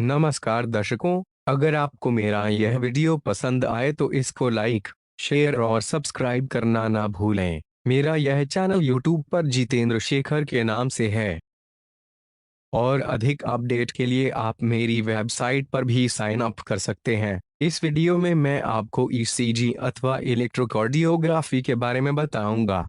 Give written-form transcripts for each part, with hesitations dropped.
नमस्कार दर्शकों, अगर आपको मेरा यह वीडियो पसंद आए तो इसको लाइक, शेयर और सब्सक्राइब करना ना भूलें। मेरा यह चैनल यूट्यूब पर जितेंद्र शेखर के नाम से है और अधिक अपडेट के लिए आप मेरी वेबसाइट पर भी साइन अप कर सकते हैं। इस वीडियो में मैं आपको ईसीजी अथवा इलेक्ट्रोकार्डियोग्राफी के बारे में बताऊंगा।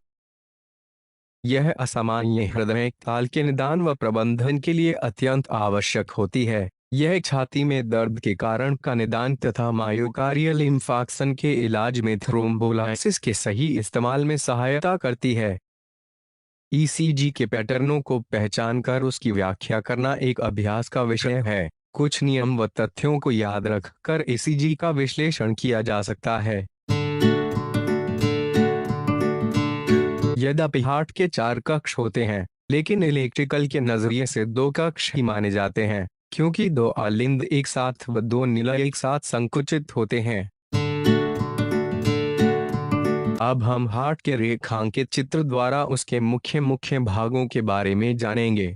यह असामान्य हृदय ताल के निदान व प्रबंधन के लिए अत्यंत आवश्यक होती है। यह छाती में दर्द के कारण का निदान तथा मायोकार्डियल इंफार्क्शन के इलाज में थ्रोम्बोलाइसिस के सही इस्तेमाल में सहायता करती है। ईसीजी के पैटर्नों को पहचानकर उसकी व्याख्या करना एक अभ्यास का विषय है। कुछ नियम व तथ्यों को याद रखकर ईसीजी का विश्लेषण किया जा सकता है। यद्यपि हार्ट के 4 कक्ष होते हैं, लेकिन इलेक्ट्रिकल के नजरिए से 2 कक्ष ही माने जाते हैं, क्योंकि 2 अलिंद एक साथ व 2 निलय एक साथ संकुचित होते हैं। अब हम हार्ट के रेखांकित चित्र द्वारा उसके मुख्य मुख्य भागों के बारे में जानेंगे।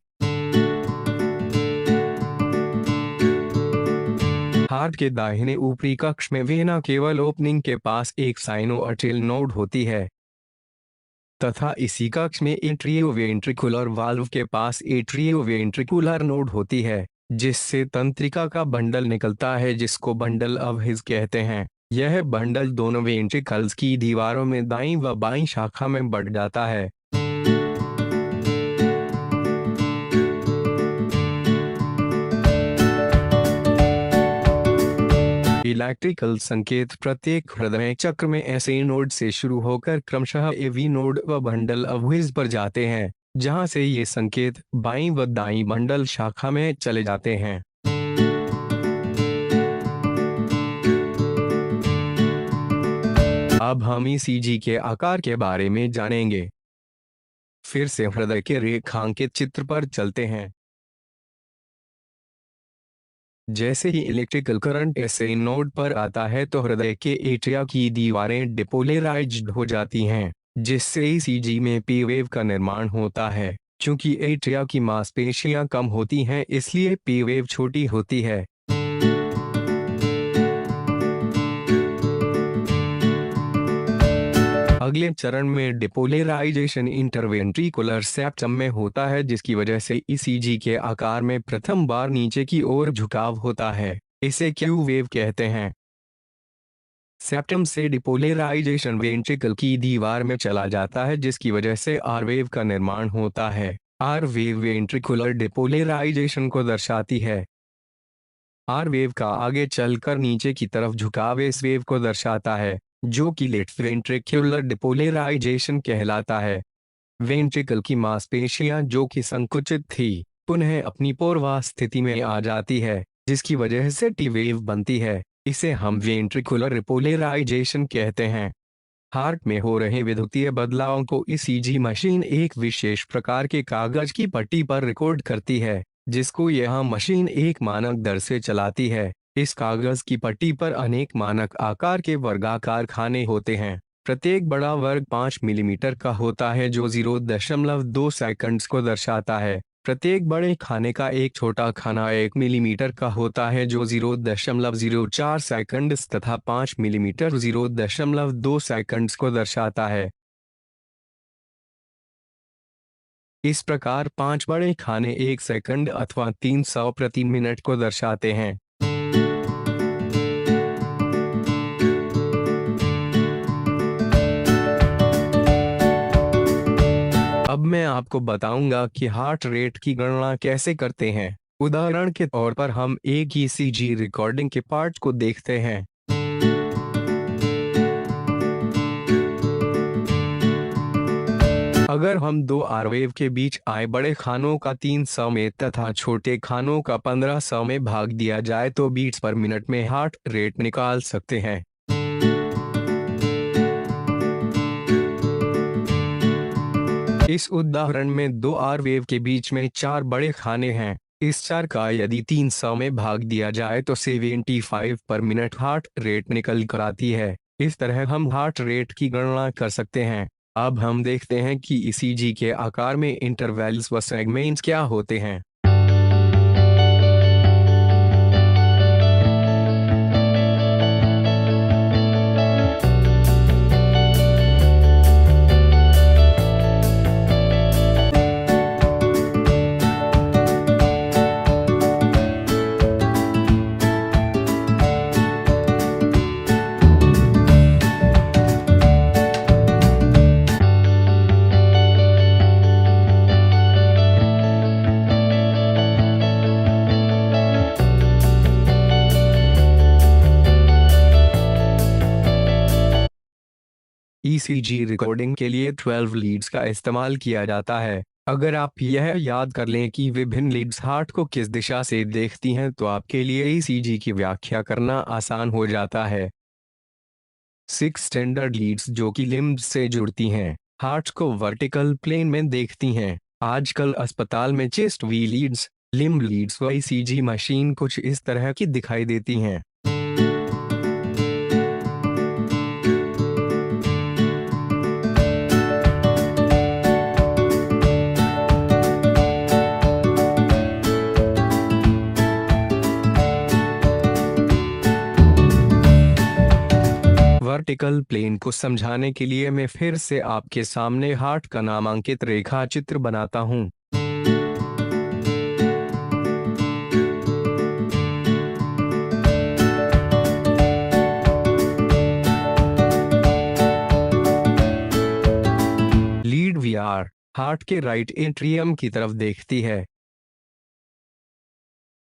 हार्ट के दाहिने ऊपरी कक्ष में वेना केवल ओपनिंग के पास एक साइनोआर्टरियल नोड होती है तथा इसी कक्ष में एट्रियोवेंट्रिकुलर वाल्व के पास एट्रियोवेंट्रिकुलर नोड होती है, जिससे तंत्रिका का बंडल निकलता है, जिसको बंडल ऑफ हिज कहते हैं। यह बंडल दोनों वेंट्रिकल्स की दीवारों में दाईं व बाईं शाखा में बढ़ जाता है। इलेक्ट्रिकल संकेत प्रत्येक हृदय चक्र में ऐसे नोड से शुरू होकर क्रमशः एवी नोड व बंडल ऑफ हिज पर जाते हैं, जहां से ये संकेत बाईं व दाईं बंडल शाखा में चले जाते हैं। अब हम ईसीजी के आकार के बारे में जानेंगे। फिर से हृदय के रेखांकित चित्र पर चलते हैं। जैसे ही इलेक्ट्रिकल करंट ऐसे नोड पर आता है तो हृदय के एट्रिया की दीवारें डिपोलराइज्ड हो जाती हैं, जिससे ईसीजी में पी वेव का निर्माण होता है। चूंकि एट्रिया की मांसपेशियां कम होती हैं, इसलिए पी वेव छोटी होती है। अगले चरण में डिपोलराइजेशन इंटरवेंट्रिकुलर सेप्टम में होता है, जिसकी वजह से ईसीजी के आकार में प्रथम बार नीचे की ओर झुकाव होता है। इसे क्यू वेव कहते हैं। सेप्टम से डिपोलराइजेशन वेंट्रिकल की दीवार में चला जाता है, जिसकी वजह से आर वेव का निर्माण होता है। आर वेव वेंट्रिकुलर डिपोलराइजेशन को दर्शाती है। आर वेव का आगे चलकर नीचे की तरफ झुकाव इस वेव को दर्शाता है, जो कि लेट वेंट्रिकुलर डिपोलराइजेशन कहलाता है। वेंट्रिकल की मांसपेशियां जो कि संकुचित थी, पुनः अपनी पूर्वावस्था स्थिति में आ जाती है, जिसकी वजह से टी वेव बनती है। इसे हम वेंट्रिकुलर डिपोलराइजेशन कहते हैं। हार्ट में हो रहे विद्युतीय बदलावों को ईसीजी मशीन एक विशेष प्रकार के कागज की पट्टी पर रिकॉर्ड करती है, जिसको यह मशीन एक मानक दर से चलाती है। इस कागज की पट्टी पर अनेक मानक आकार के वर्गाकार खाने होते हैं। प्रत्येक बड़ा वर्ग 5 मिलीमीटर का होता है, जो 0.2 सेकंड्स को दर्शाता है। प्रत्येक बड़े खाने का एक छोटा खाना 1 मिलीमीटर का होता है, जो 0.04 सेकंड्स तथा 5 मिलीमीटर 0.2 सेकंड्स को दर्शाता है। इस प्रकार 5 बड़े खाने 1 सेकंड अथवा 300 प्रति मिनट को दर्शाते हैं। अब मैं आपको बताऊंगा कि हार्ट रेट की गणना कैसे करते हैं। उदाहरण के तौर पर हम एक ईसीजी रिकॉर्डिंग के पार्ट को देखते हैं। अगर हम 2 आर वेव के बीच आए बड़े खानों का 300 में तथा छोटे खानों का 1500 में भाग दिया जाए तो बीट्स पर मिनट में हार्ट रेट निकाल सकते हैं। इस उदाहरण में 2 आर वेव के बीच में 4 बड़े खाने हैं। इस 4 का यदि 300 में भाग दिया जाए तो 75 पर मिनट हार्ट रेट निकल कर आती है। इस तरह हम हार्ट रेट की गणना कर सकते हैं। अब हम देखते हैं कि ईसीजी के आकार में इंटरवल्स व सेगमेंट्स क्या होते हैं। ईसीजी रिकॉर्डिंग के लिए 12 लीड्स का इस्तेमाल किया जाता है। अगर आप यह याद कर लें कि विभिन्न लीड्स हार्ट को किस दिशा से देखती हैं तो आपके लिए ईसीजी की व्याख्या करना आसान हो जाता है। 6 स्टैंडर्ड लीड्स जो कि लिम्ब्स से जुड़ती हैं, हार्ट को वर्टिकल प्लेन में देखती हैं। आजकल अस्पताल में chest V leads, limb leads व ईसीजी मशीन कुछ इस तरह की दिखाई देती हैं। वर्टिकल प्लेन को समझाने के लिए मैं फिर से आपके सामने हार्ट का नामांकित रेखा चित्र बनाता हूं। लीड वीआर हार्ट के राइट एट्रियम की तरफ देखती है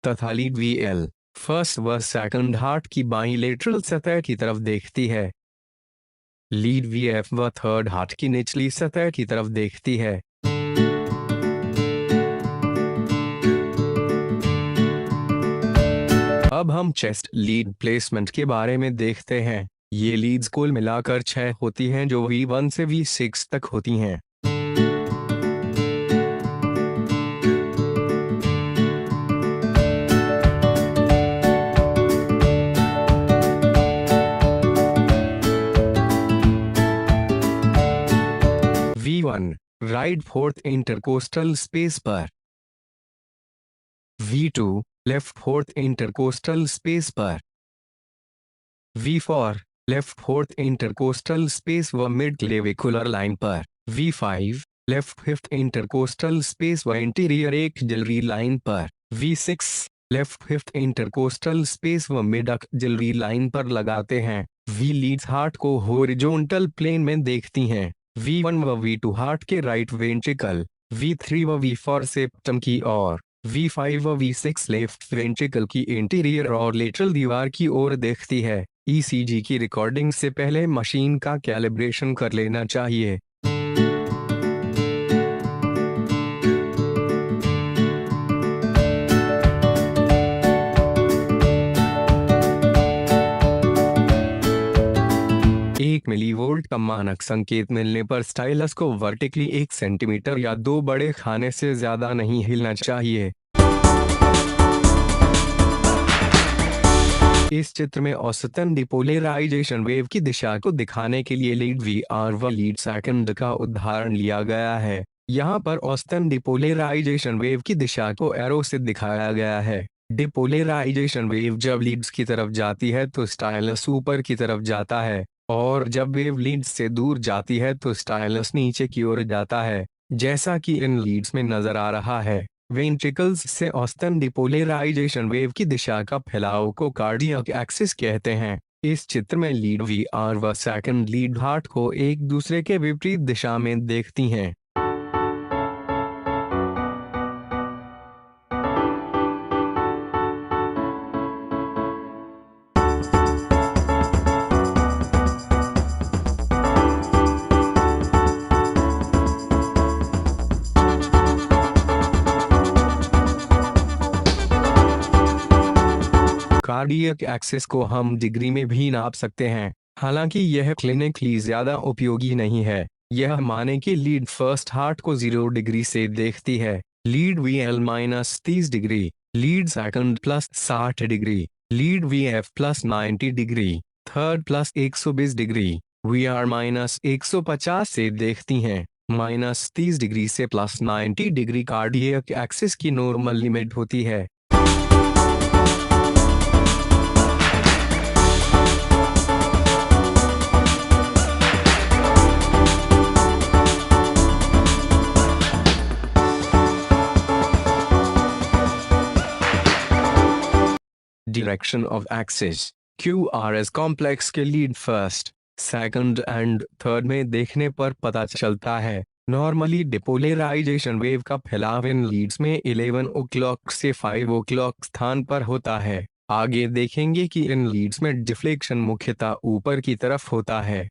तथा लीड वीएल फर्स्ट व सेकंड हार्ट की बाइलेटरल सतह की तरफ देखती है। लीड वीएफ व थर्ड हार्ट की निचली सतह की तरफ देखती है। अब हम चेस्ट लीड प्लेसमेंट के बारे में देखते हैं। ये लीड्स कुल मिलाकर 6 होती हैं जो V1 से V6 तक होती हैं। V1 right fourth intercostal space पर, V2 left fourth intercostal space पर, V4 left fourth intercostal space व मिड क्लेविकुलर लाइन पर, V5 left fifth intercostal space व इंटीरियर एक्सिलरी लाइन पर, V6 left fifth intercostal space व mid axillary line पर लगाते हैं। V लीड्स हार्ट को हॉरिजॉन्टल प्लेन में देखती हैं। V1 व V2 हार्ट के राइट वेंट्रिकल, V3 व V4 सेप्टम की ओर, V5 व V6 लेफ्ट वेंट्रिकल की इंटीरियर और लेटरल दीवार की ओर देखती है। ईसीजी की रिकॉर्डिंग से पहले मशीन का कैलिब्रेशन कर लेना चाहिए। मिलीवोल्ट का मानक संकेत मिलने पर स्टाइलस को वर्टिकली 1 सेंटीमीटर या 2 बड़े खाने से ज्यादा नहीं हिलना चाहिए। इस चित्र में औसतन डिपोलराइजेशन वेव की दिशा को दिखाने के लिए लीड वीआर व लीड सेकंड का उदाहरण लिया गया है। यहाँ पर औसतन डिपोलराइजेशन वेव की दिशा को एरो से दिखाया गया है। डिपोलराइजेशन वेव जब लीड्स की तरफ जाती है तो स्टाइलस ऊपर की तरफ जाता है और जब वेव लीड्स से दूर जाती है तो स्टाइलस नीचे की ओर जाता है, जैसा कि इन लीड्स में नजर आ रहा है। वेंट्रिकल्स से औसतन डिपोलराइजेशन वेव की दिशा का फैलाव को कार्डियक एक्सिस कहते हैं। इस चित्र में लीड वीआर व सेकंड लीड हार्ट को एक दूसरे के विपरीत दिशा में देखती हैं। कार्डियक एक्सिस को हम डिग्री में भी नाप सकते हैं, हालांकि यह क्लिनिकली ज्यादा उपयोगी नहीं है। यह माने कि लीड फर्स्ट हार्ट को 0 डिग्री से देखती है, lead VL -30 degree, lead second +60 degree, lead VF +90 degree, third +120 degree, VR -150 से देखती हैं। -30 डिग्री से +90 डिग्री कार्डियक एक्सिस की नॉर्मल लिमिट होती है। Direction of axis QRS complex के lead first, second and third में देखने पर पता चलता है। नॉर्मली डिपोलराइजेशन वेव का फैलाव इन लीड्स में 11 o'clock से 5 o'clock स्थान पर होता है। आगे देखेंगे कि इन लीड्स में डिफ्लेक्शन मुख्यतः ऊपर की तरफ होता है।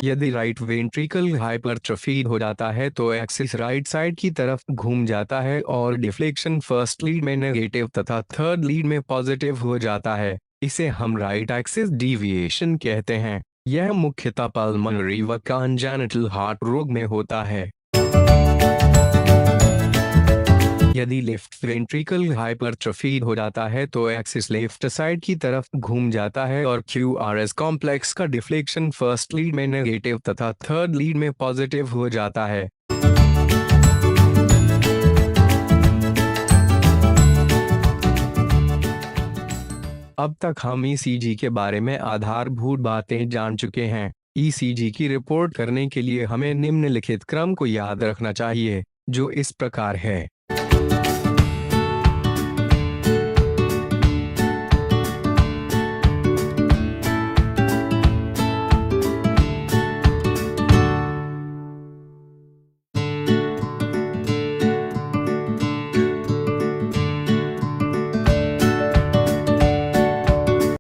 यदि राइट वेंट्रिकल हाइपरट्रोफी हो जाता है तो एक्सिस राइट साइड की तरफ घूम जाता है और डिफ्लेक्शन फर्स्ट लीड में नेगेटिव तथा थर्ड लीड में पॉजिटिव हो जाता है। इसे हम राइट एक्सिस डिविएशन कहते हैं। यह मुख्यतः पल्मोनरी व कॉन्जेनिटल हार्ट रोग में होता है। यदि लेफ्ट वेंट्रिकल हाइपरट्रोफी हो जाता है तो एक्सिस लेफ्ट साइड की तरफ घूम जाता है और क्यूआरएस कॉम्प्लेक्स का डिफ्लेक्शन फर्स्ट लीड में नेगेटिव तथा थर्ड लीड में पॉजिटिव हो जाता है। अब तक हम ईसीजी के बारे में आधारभूत बातें जान चुके हैं। ईसीजी की रिपोर्ट करने के लिए हमें निम्नलिखित क्रम को याद रखना चाहिए, जो इस प्रकार है।